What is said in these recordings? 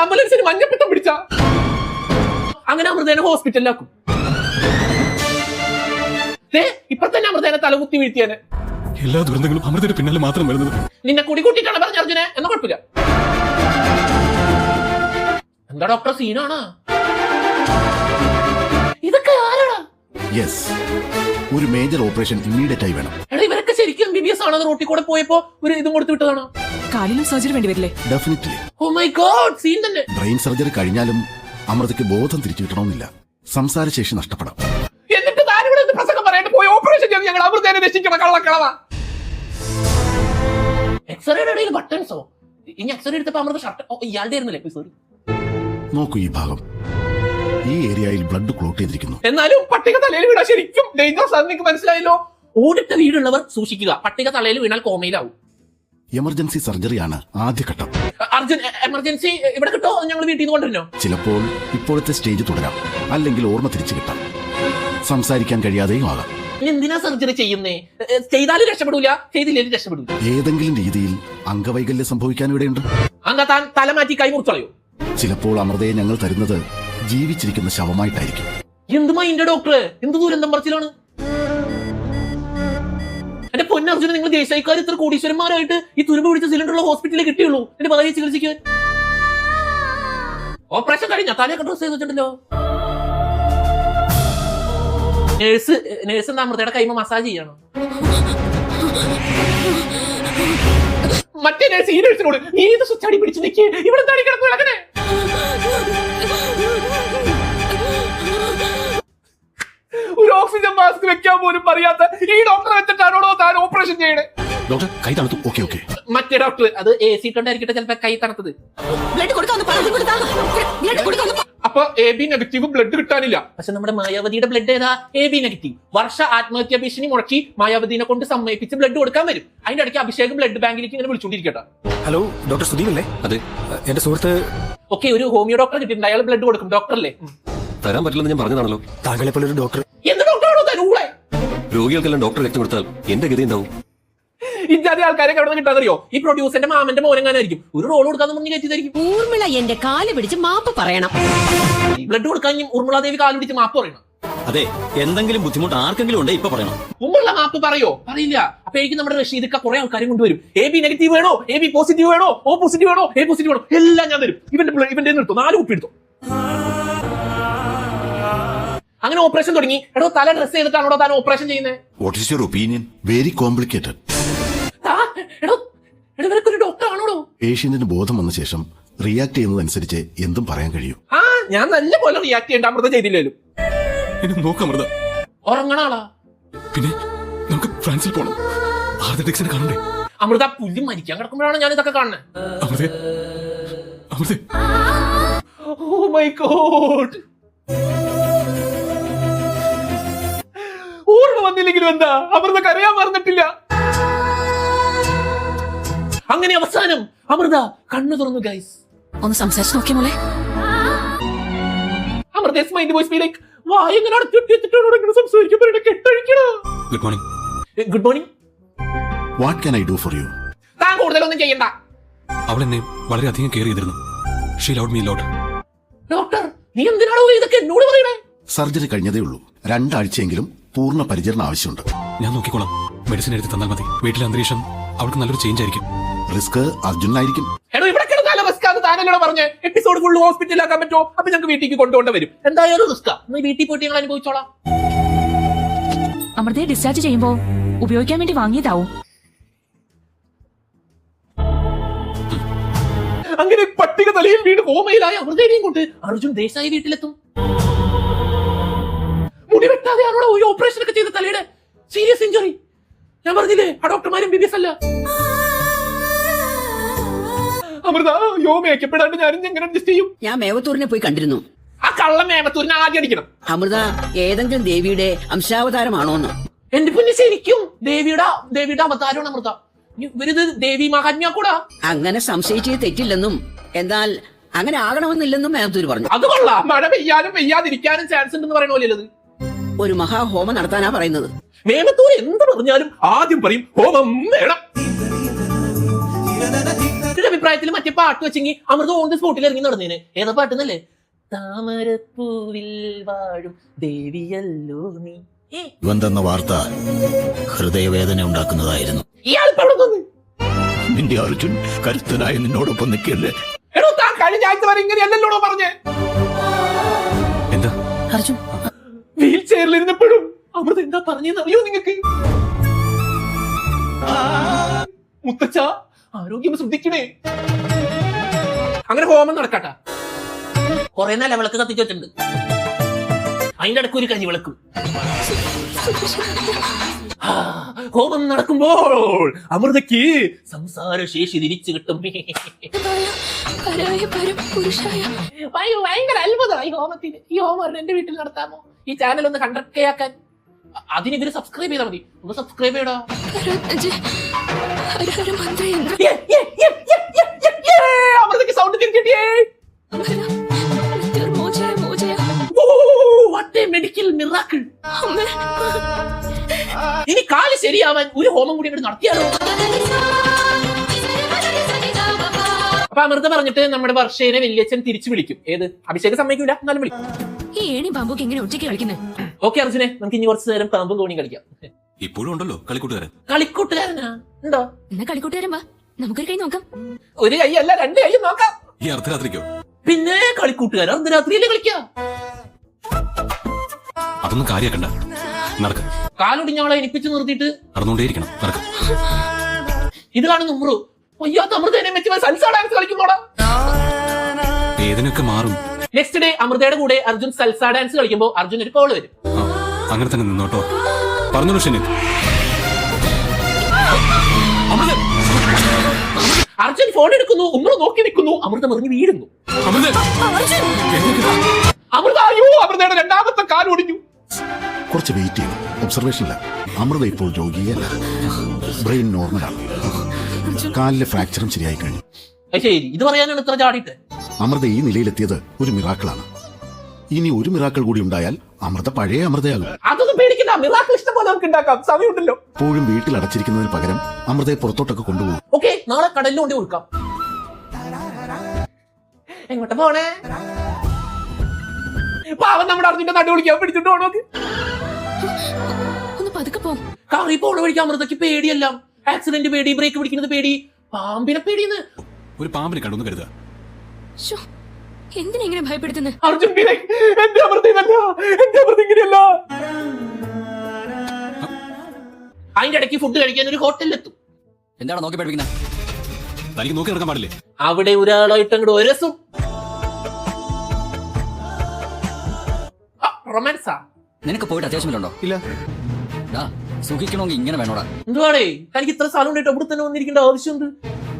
ആംബുലൻസിന് മഞ്ഞപ്പിത്തം പിടിച്ച അങ്ങനെ അമൃതേനെ ഹോസ്പിറ്റലിലാക്കും. ഇപ്പൊ തന്നെ അമൃതേനെ തലകുത്തി വീഴ്ത്തിയാനെ. എല്ലാ ദുരന്തങ്ങളും അമൃതയുടെ പിന്നാലെ മാത്രം വരുന്നത്. നിന്നെ കൂടി കൂട്ടിട്ടാണ് പറഞ്ഞ അർജുനെ, എന്നാ കുഴപ്പമില്ല. എന്താ ഡോക്ടർ സീനാണ് ഇതൊക്കെ? ആരാടാ? യെസ്, ഒരു മേജർ ഓപ്പറേഷൻ ഇമ്മീഡിയറ്റ് ആയി വേണം. എടാ ഇവരൊക്കെ ശരിക്കും MBBS ആണോ? റോട്ടിൽ കൂടെ പോയപ്പോ ഒരു ഇതും കൊടുത്തു വിട്ടതാണോ? കാലിലും സർജറി വേണ്ടി വരില്ലേ? Definitely. Oh my god, scene തന്നെ. ബ്രെയിൻ സർജറി കഴിഞ്ഞാലും അമൃതയ്ക്ക് ബോധം തിരിച്ചു കിട്ടണമെന്നില്ല, സംസാരശേഷി നഷ്ടപ്പെടാം. എന്നിട്ട് താനിവിടെ പ്രസംഗം പറയാണ്ട് പോയി ഓപ്പറേഷൻ ചെയ്ത് ഞങ്ങൾ അമൃതേനെ രക്ഷിക്കണം. കള്ളക്കളവാ. എക്സ്റേയുടെ ഇടയിൽ ബട്ടൺസോ? ഇനി എക്സ്റേ എടുത്തപ്പോ അമൃത ഷർട്ട് ഇയാളുടെ ആയിരുന്നില്ലേ? സോറി. നോക്കൂ ഈ ഭാഗം, ഈ ഏരിയയിൽ ബ്ലഡ് ക്ലോട്ട് ചെയ്തിരിക്കുന്നു. എന്നാലും പട്ടിക തലയിൽ വീണാൽ ശരിക്കും ഡേഞ്ചറസ് ആണെന്ന് നിങ്ങൾക്ക് മനസ്സിലായല്ലോ. ഓടിട്ട വീടുള്ളവർ സൂക്ഷിക്കുക, പട്ടിക തലയിൽ വീണാൽ കോമയിലാവും. എമർജൻസി സർജറിയാണ് ആദ്യഘട്ടം. അർജുൻ, എമർജൻസി ഇവിടെ കിട്ടോ? ഞങ്ങൾ വീട്ടിൽ നിന്ന് കൊണ്ടുവരണോ? ചിലപ്പോൾ ഇപ്പോഴത്തെ സ്റ്റേജ് തുടരാം, അല്ലെങ്കിൽ ഓർമ്മ തിരിച്ചു കിട്ടാം, സംസാരിക്കാൻ കഴിയാതെയും ആകാം. എന്തിനാ സർജറി ചെയ്യുന്നേ? ചെയ്താലും രക്ഷപ്പെടൂല, ചെയ്തില്ലേലും രക്ഷപ്പെടൂല. ഏതെങ്കിലും രീതിയിൽ അംഗവൈകല്യം സംഭവിക്കാൻ ഇവിടെയുണ്ട്. എന്താ താൻ തല മാറ്റി കൈ മുറിച്ചളയോ? ചിലപ്പോൾ അമൃതയെ ഞങ്ങൾ തരുന്നത് ജീവിച്ചിരിക്കുന്ന ശവമായിട്ടായിരിക്കും. എന്തുമാ ഇന്റെ ഡോക്ടർ, എന്ത് ദൂരന്തം പറച്ചിലാണ്. എന്റെ പൊന്നർജുന, നിങ്ങൾ ദേശീയക്കാർ ഇത്ര കോടീശ്വരന്മാരായിട്ട് ഈ തുരുമ്പ് പിടിച്ച സിലിണ്ടറുള്ള ഹോസ്പിറ്റലിൽ കിട്ടിയുള്ളൂ എന്റെ ഭാര്യയെ ചികിത്സിക്കാൻ. ഓപ്പറേഷൻ കഴിഞ്ഞ തലയൊക്കെ ഡ്രസ് ചെയ്ത് വെച്ചിട്ടല്ലോ. നേഴ്സ് എന്താ അമൃതയുടെ കൈമ മസാജ് ചെയ്യണോ? മറ്റേ നേഴ്സ് ഈ നേഴ്സിനോട് ഏത് സ്വിച്ച് പിടിച്ചു നിൽക്കേ, ഇവിടെ എന്താ കിടന്നു അങ്ങനെ? ഒരു ഓക്സിജൻ മാസ്ക് വെക്കാൻ പോലും അറിയാത്ത ഈ ഡോക്ടറെ വെച്ചിട്ടാണോ താൻ ഓപ്പറേഷൻ ചെയ്യണേ? ഡോക്ടർ കൈ തണുത്തു. Okay okay. മറ്റേ ഡോക്ടർ അത് AC ഇട്ടുണ്ടായിരിക്കട്ടെ ചിലപ്പോ കൈ തണുത്തത്. അപ്പൊ AB നെഗറ്റീവ് ബ്ലഡ് കിട്ടാനില്ല. പക്ഷെ നമ്മുടെ മായാവതിയുടെ ബ്ലഡ് ഏതാ? AB negative. വർഷ ആത്മഹത്യാ ഭീഷണി മുടക്കി മായാവതിനെ കൊണ്ട് സമ്മതിപ്പിച്ച് ബ്ലഡ് കൊടുക്കാൻ വരും. അതിന്റെ ഇടയ്ക്ക് അഭിഷേക് ബ്ലഡ് ബാങ്കിലേക്ക് ഇങ്ങനെ വിളിച്ചോണ്ടിരിക്കട്ടെ. ഹലോ, ഡോക്ടർ സുദീപ് അല്ലേ? അതെ, എന്റെ സുഹൃത്ത്. ഓക്കെ, ഒരു ഹോമിയോ ഡോക്ടറെ കിട്ടിയിട്ടുണ്ട്, അയാൾ ബ്ലഡ് കൊടുക്കും. ഡോക്ടർ അല്ലേ? തരാൻ പറ്റില്ലെന്ന് ഞാൻ പറഞ്ഞതാണല്ലോ. താങ്കളെ പോലെ ഒരു ഡോക്ടർ. എന്ത് ഡോക്ടറാണോ തരൂളെ? രോഗികൾക്കെല്ലാം ഡോക്ടർ രക്തം കൊടുത്താൽ എന്റെ ഗതി ഉണ്ടാവും. ഇജാതി ആൾക്കാരൊക്കെ എവിടെ നിന്ന് കിട്ടാതറിയോ? ഈ പ്രൊഡ്യൂസറിന്റെ മാമന്റെ മോനെങ്ങാനായിരിക്കും ഒരു റോൾ കൊടുക്കാന്ന് പറഞ്ഞ് കയറ്റിയതായിരിക്കും. ഊർമിള എന്റെ കാല് പിടിച്ച് മാപ്പ് പറയണം. ബ്ലഡ് കൊടുക്കാൻ ഊർമിളാദേവി കാല് പിടിച്ച് മാപ്പ് പറയണം. അതെ, എന്തെങ്കിലും ബുദ്ധിമുട്ട് ആർക്കെങ്കിലും ഉണ്ട് ഇപ്പൊ പറയണം. മുമ്പുള്ള മാപ്പ് പറയോ? പറയില്ല. അപ്പൊ എനിക്ക് നമ്മുടെ റഷീദൊക്കെ കുറെ ആൾക്കാരും കൊണ്ടുവരും. AB നെഗറ്റീവ് വേണോ, AB പോസിറ്റീവ് വേണോ, O പോസിറ്റീവ് വേണോ, A പോസിറ്റീവ് വേണോ, എല്ലാം ഞാൻ തരും. ഇവന്റെ നിർത്തും, 4 കുപ്പി എടുത്തു. അങ്ങനെ ഓപ്പറേഷൻ തുടങ്ങി. എടോ തല ഡ്രസ് ചെയ്തിട്ടാണോ താൻ ഓപ്പറേഷൻ ചെയ്യുന്നത്? What is your opinion? Very complicated. ഇവരൊക്കെ ഡോക്ടർ ആണോ? പേഷ്യന്റിന് ബോധം വന്ന ശേഷം റിയാക്ട് ചെയ്യുന്നതനുസരിച്ച് എന്തും പറയാൻ കഴിയും. ഞാൻ നല്ല പോലെ റിയാക്ട് ചെയ്യേണ്ട. അമൃത ചെയ്തില്ലേലും നോക്കാം. അമൃത ഉറങ്ങണ ആളാ. പിന്നെ നമുക്ക് ഫ്രാൻസിൽ പോണം. ആർത്തഡിക്സിനെ കാണണ്ടേ? അമൃത പുല്ല് മരിക്കാൻ കിടക്കുമ്പോഴാണ് ഞാൻ ഇതൊക്കെ കാണുന്നത്. അമൃതേ, അമൃതേ. ഓ മൈ ഗോഡ്, ഓർമ്മ വന്നില്ലെങ്കിലും എന്താ, അമൃത കരയാൻ മറന്നിട്ടില്ല. അങ്ങനെ അവസാനം അമൃത കണ്ണു തുറന്നു. ഗൈസ്, ഒന്ന് സംസാരിച്ച് നോക്കിയ മോളെ. അമൃത's mind voice be like, വായ എങ്ങനെ അടച്ചിട്ടിട്ടാണോ സംസാരിക്കുമ്പോൾ കെട്ടഴിക്കണോ? Good morning. Good morning. What can I do for you? താൻ കൂടുതലൊന്നും ചെയ്യണ്ട. അവൾ എന്നെ വളരെയധികം കെയർ ചെയ്തിരുന്നു. She loved me lot. Doctor, നീ എന്തിനാണോ ഇതൊക്കെ എന്നോട് പറയണേ? സർജറി കഴിഞ്ഞതേ ഉള്ളൂ. 2 ആഴ്ചയെങ്കിലും പൂർണ്ണ പരിചരണം ആവശ്യമുണ്ട്. ഞാൻ നോക്കിക്കോളാം. മെഡിസിൻ എഴുതി തന്നാൽ മതി. വീട്ടിലെ അന്തരീക്ഷം അവൾക്ക് നല്ലൊരു ചേഞ്ച് ആയിരിക്കും. റിസ്ക് അർജുനായിരിക്കും. എടോ, ഇവിടെ കിടന്നാല റിസ്ക് ആണ്. താനല്ലോ പറഞ്ഞ് എപ്പിസോഡ് ഫുള്ള് ഹോസ്പിറ്റലിലാക്കാൻ പറ്റുമോ? അപ്പൊ ഞങ്ങൾക്ക് വീട്ടിലേക്ക് കൊണ്ടുപോകേണ്ട വരും. എന്തായാലും റിസ്ക്. നീ വീട്ടിൽ പോയിട്ട് ഞങ്ങൾ അനുഭവിച്ചോളാം. അമൃതയെ ഡിസ്ചാർജ് ചെയ്യുമ്പോ ഉപയോഗിക്കാൻ വേണ്ടി വാങ്ങിയതാവും. അങ്ങനെ പട്ടിക തലയിൽ വീട് കോമയിലായ അമൃതയെയും കൊണ്ട് അർജുൻ ദേശായി വീട്ടിലെത്തും. മുടി വെട്ടാതെയാണോ ഈ ഓപ്പറേഷൻ ഒക്കെ ചെയ്ത തലയുടെ? Serious injury. ഞാൻ പറഞ്ഞില്ലേ, ആ ഡോക്ടർമാരും MBBS അല്ല. അമൃത, യോ മേക്കപ്പെടാണ്ട് ഞാനും എങ്ങനെ അഡ്ജസ്റ്റ് ചെയ്യും? ഞാൻ മേവത്തൂരിനെ പോയി കണ്ടിരുന്നു. ആ കള്ളം മേമത്തൂരിനെ ആദ്യം അടിക്കണം. അമൃത ഏതെങ്കിലും ദേവിയുടെ അംശാവതാരമാണോന്ന്? എന്റെ പൊന്നു, ശരിക്കും ദേവിയുടെ അവതാരമാണ് അമൃത. ഇവരിത് ദേവി മഹാത്മ്യ കൂടാ. അങ്ങനെ സംശയിച്ചത് തെറ്റില്ലെന്നും എന്നാൽ അങ്ങനെ ആകണമെന്നില്ലെന്നും മേവത്തൂര് പറഞ്ഞു. അത് കൊള്ളാം. മഴ പെയ്യാനും പെയ്യാതിരിക്കാനും ചാൻസ് ഉണ്ടെന്ന് പറയണ പോലെ അത്. ഒരു മഹാഹോമം നടത്താനാ പറയുന്നത്. മേമത്തൂർ എന്ത് പറഞ്ഞാലും ആദ്യം പറയും ഹോമം വേണം. ഒരു അഭിപ്രായത്തിൽ മറ്റേ പാട്ട് വെച്ചെങ്കിൽ അമൃത ഓൺ ദി സ്പോട്ടിൽ ഇറങ്ങി നടന്നേന്. ഏതാ പാട്ടെന്നല്ലേ? താമരപ്പൂവിൽ വാഴും ദേവിയല്ലോ നീ. ഇവൻ തന്ന വാർത്ത ഹൃദയവേദന ഉണ്ടാക്കുന്നതായിരുന്നു. ഇയാളിപ്പോ എവിടെ നിന്ന്? നിന്റെ അർജുൻ കരുത്തനായി നിന്നോടൊപ്പം നിൽക്കല്ലേ. എടോ താൻ കഴിഞ്ഞ ആഴ്ച വരെ ഇങ്ങനെയല്ലല്ലോടോ പറഞ്ഞേ. എന്താ അർജുൻ വീൽ ചെയറിൽ ഇരുന്നപ്പോഴും അമൃത എന്താ പറഞ്ഞെന്ന് അറിയോ നിങ്ങക്ക്? മുത്തച്ഛ ആരോഗ്യം ശ്രദ്ധിക്കണേ. അങ്ങനെ ഹോമം നടക്കട്ട. കൊറേ നിലവിളക്ക് കത്തിച്ചു വെച്ചിട്ടുണ്ട്. അതിന്റെ ഇടയ്ക്ക് ഒരു കഞ്ഞി വിളക്കും. ഹോമം നടക്കുമ്പോൾ അമൃതയ്ക്ക് സംസാര ശേഷി തിരിച്ചു കിട്ടും. ഭയങ്കര അത്ഭുതമായി ഹോമത്തിന്. ഈ ഹോമം എന്റെ വീട്ടിൽ നടത്താമോ? ഈ ചാനൽ ഒന്ന് 100K ആക്കാൻ. അതിന് ഇവര് സബ്സ്ക്രൈബ് ചെയ്താൽ മതി. ഒന്ന് സബ്സ്ക്രൈബ് ചെയ്യടാ. അമൃതയ്ക്ക് സൗണ്ട് തിരിച്ചിട്ടേ. Medical miracle. ഇനി കാല് ശരിയാവാൻ ഒരു ഹോമം കൂടി ഇവിടെ നടത്തിയാലോ? അപ്പൊ അമൃത പറഞ്ഞിട്ട് നമ്മുടെ വർഷേനെ വലിയച്ഛൻ തിരിച്ചു വിളിക്കും. ഏത്? അഭിഷേക് സമ്മതിക്കൂല, എന്നാലും വിളിക്കും. ഈ ഏണി പാമ്പൊക്കെ എങ്ങനെ ഒറ്റയ്ക്ക് കളിക്കുന്നത്? ഓക്കെ അർജുനെ, നമുക്ക് ഇനി കുറച്ചു നേരം പാമ്പും കോണിയും കളിക്കാം. ഇപ്പോഴും ഉണ്ടല്ലോ കളിക്കൂട്ടുകാരൻ. കളിക്കൂട്ടുകാരനാ ഉണ്ടോ? എന്നാ കളിക്കൂട്ടുകാരൻ വാ, നമുക്കൊരു കൈ നോക്കാം. ഒരു കൈ അല്ല, 2 കൈ നോക്കാം. ഈ അർദ്ധരാത്രിക്കോ? പിന്നെ കളിക്കൂട്ടുകാരൻ അർദ്ധരാത്രിയല്ലേ കളിക്കാം. അതൊന്നും കാര്യാക്കണ്ട, നടക്ക. കാലൊടിഞ്ഞാളെ എനിപ്പിച്ച് നിർത്തിയിട്ട് നടന്നുകൊണ്ടേയിരിക്കണം, നടക്ക. ഇത് കാണുന്നു ഉമ്രു. അയ്യാത്ത അമൃതേനെ വെച്ച് സൽസാ ഡാൻസ് കളിക്കുന്നോടാ. വേദനയൊക്കെ മാറും. നെക്സ്റ്റ് ഡേ അമൃതയുടെ കൂടെ അർജുൻ സൽസാ ഡാൻസ് കളിക്കുമ്പോൾ അർജുൻ ഒരു കോള് വരും. അങ്ങനെ തന്നെ നിന്നോട്ടോ. പറഞ്ഞോളൂ ഷെനിത്. അർജുൻ ഫോൺ എടുക്കുന്നു, ഉമ്രു നോക്കി നിൽക്കുന്നു. അമൃത മറിഞ്ഞ് വീഴുന്നു. അമൃത അയ്യോ, അമൃതയുടെ 2ാമത്തെ കാൽ ഒടിഞ്ഞു. കുറച്ച് വെയിറ്റ് ചെയ്യണം. ഒബ്സർവേഷനില്ല. അമൃത ഇപ്പോൾ രോഗിയല്ല, ബ്രെയിൻ നോർമലാണ്. കാലിലെ ഫ്രാക്ചറും ശരിയായി കഴിഞ്ഞു. ശരി, ഇത് പറയാനാണ് ഇത്ര ചാടിയിട്ട്. അമൃത ഈ നിലയിലെത്തിയത് ഒരു മിറാക്കിളാണ്. ഇനി ഒരു മിറാക്കിൾ കൂടി ഉണ്ടായാൽ അമൃത പഴയ അമൃതയാകും. അതൊന്നും പേടിക്കണ്ട, മിറാക്കിൾ ഇഷ്ടം പോലെ നമുക്ക് ഉണ്ടാക്കാം, സമയമുണ്ടല്ലോ. എപ്പോഴും വീട്ടിൽ അടച്ചിരിക്കുന്നതിന് പകരം അമൃതയെ പുറത്തോട്ടൊക്കെ കൊണ്ടുപോകും. ഓക്കെ, നാളെ കടലിൽ കൊണ്ട് കൊടുക്കാം. എങ്ങോട്ട് പോണേ? പാവം നമ്മുടെ അർജുന്റെ നടു വിളിക്കാൻ പിടിച്ചിട്ട് പോണോ? ഒന്ന് പതുക്കെ പോ. കാറി പോണ വഴിക്ക് അമൃതയ്ക്ക് പേടിയല്ല. ആക്സിഡന്റ് പേടി, ബ്രേക്ക് പിടിക്കുന്നത് പേടി, പാമ്പിനെ പേടിയെന്ന്. ഒരു പാമ്പിനെ കണ്ടൊന്ന് കരുതുക. എന്തിനാ ഇങ്ങനെ ഭയപ്പെടുത്തുന്നത്? അർജുൻ എന്റെ അമൃത ഇതല്ല, എന്റെ അമൃത ഇങ്ങനെയല്ല. അതിന്റെ ഇടയ്ക്ക് ഫുഡ് കഴിക്കാൻ ഒരു ഹോട്ടലിലെത്തും. എന്താണ് നോക്കി പഠിപ്പിക്കുന്നത്? തനിക്ക് നോക്കി നടക്കാൻ പാടില്ലേ? അവിടെ ഒരാളായിട്ട് അങ്ങോട്ട് ഒരു രസം. റൊമാൻസാ? നിനക്ക് പോയിട്ട് അത്യാവശ്യമില്ലുണ്ടോ? ഇല്ല. സുഖിക്കണമെങ്കിൽ ഇങ്ങനെ വേണോടാ. എന്തുവാടേ തനിക്ക് ഇത്ര സ്ഥലം ഉണ്ടായിട്ട് അവിടെ തന്നെ വന്നിരിക്കേണ്ട ആവശ്യം എന്ത്?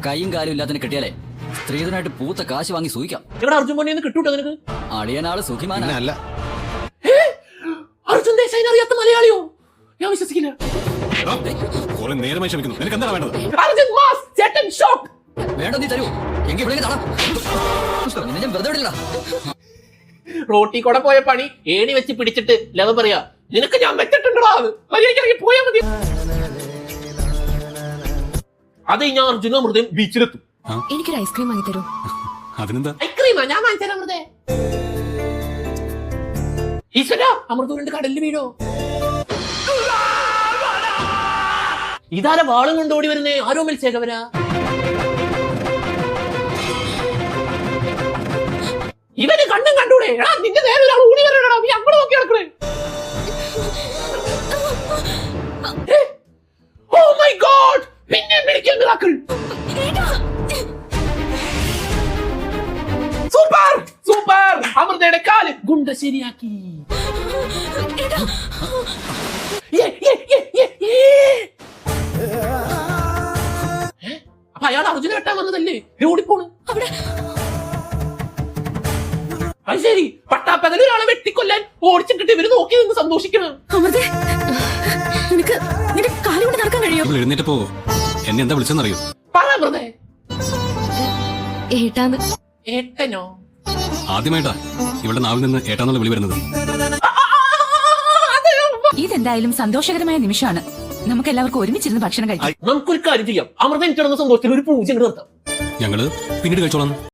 കൈയും കാലും ഇല്ലാത്തതിന് കിട്ടിയാലേ സ്ത്രീധനായിട്ട് പൂത്ത കാശ് വാങ്ങി സൂഹിക്കാം. ഇവിടെ അർജുൻ മണിന്ന് കിട്ടൂട്ടോ നിനക്ക്? അളിയനാള് സുഖിമാനല്ല. അർജുൻ ദേശായി അറിയാത്ത മലയാളിയോ? ഞാൻ വിശ്വസിക്കില്ല. കുറെ നേരമായി ശ്രമിക്കുന്നു. നിനക്ക് എന്താണ് വേണ്ടത്? അർജുൻ മാസ് ചേട്ടൻ ഷോക്ക്. വേണ്ട, നീ തരൂ. എങ്കിൽ ഇവിടെ തടാം. ഞാൻ വെറുതെ വിടില്ല. റോട്ടി കൂടെ പോയ പണി ഏണി വെച്ച് പിടിച്ചിട്ട് ലവ പറയാ, നിനക്ക് ഞാൻ വെച്ചിട്ടുണ്ടോ? മര്യാദയ്ക്ക് പോയാ മതി. അത് ഞാൻ അർജുനും അമൃതയും ബീച്ചിലെത്തും. എനിക്കൊരു ഐസ്ക്രീം വാങ്ങി തരൂ. അതിനെന്താ? ഐസ്ക്രീമാ? ഞാൻ വാങ്ങിത്തരാം അമൃതേ. ഈശ്വര, അമൃത കടലിൽ വീഴോ? ഇതാരെ വാളും കൊണ്ടോടി വരുന്നേ? ആരോ മത്സ്യകവരാ? ഇവന് കണ്ണും കണ്ടൂടെ? എടാ നിന്റെ നേരെ ഒരാൾ ഊടി വരണടാ, നീ അങ്ങോട്ട് നോക്കി നടക്കണേ. ഓ മൈ ഗോഡ്, പിന്നെ മെഡിക്കൽ മിറാക്കിൾ. സൂപ്പർ സൂപ്പർ, അമൃതയുടെ കാല് ഗുണ്ട ശരിയാക്കി. അപ്പൊ അയാൾ അർജുന വെട്ടാൻ വന്നതല്ലേ? ഓടിപ്പോണ് അവിടെ. അത് ശരി, പട്ടാപ്പകൽ ഒരാളെ വെട്ടിക്കൊല്ലാൻ ഓടിച്ചിട്ടിട്ട് ഇവര് നോക്കി നിന്ന് സന്തോഷിക്കണം. അമൃതേ, നിനക്ക് നിന്റെ കാലുകൊണ്ട് നടക്കാൻ കഴിയോ? എഴുന്നേറ്റപ്പോ എന്നെ എന്താ വിളിച്ചെന്നറിയോ? പറ അമൃതേ. ഏട്ടാന്ന്. ഏട്ടനോ? ആദ്യമായിട്ടാ ഇവളുടെ നാവിൽ നിന്ന് ഏട്ടാന്നുള്ള വിളി വരുന്നത്. ഇതെന്തായാലും സന്തോഷകരമായ നിമിഷമാണ്. നമുക്ക് എല്ലാവർക്കും ഒരുമിച്ചിരുന്ന് ഭക്ഷണം കഴിക്കാം. നമുക്കൊരു കാര്യം ചെയ്യാം, അമൃത എനിക്കിടുന്ന സന്തോഷത്തിൽ ഒരു പൂജ നടത്താം. ഞങ്ങള് പിന്നീട് കഴിച്ചോളാം.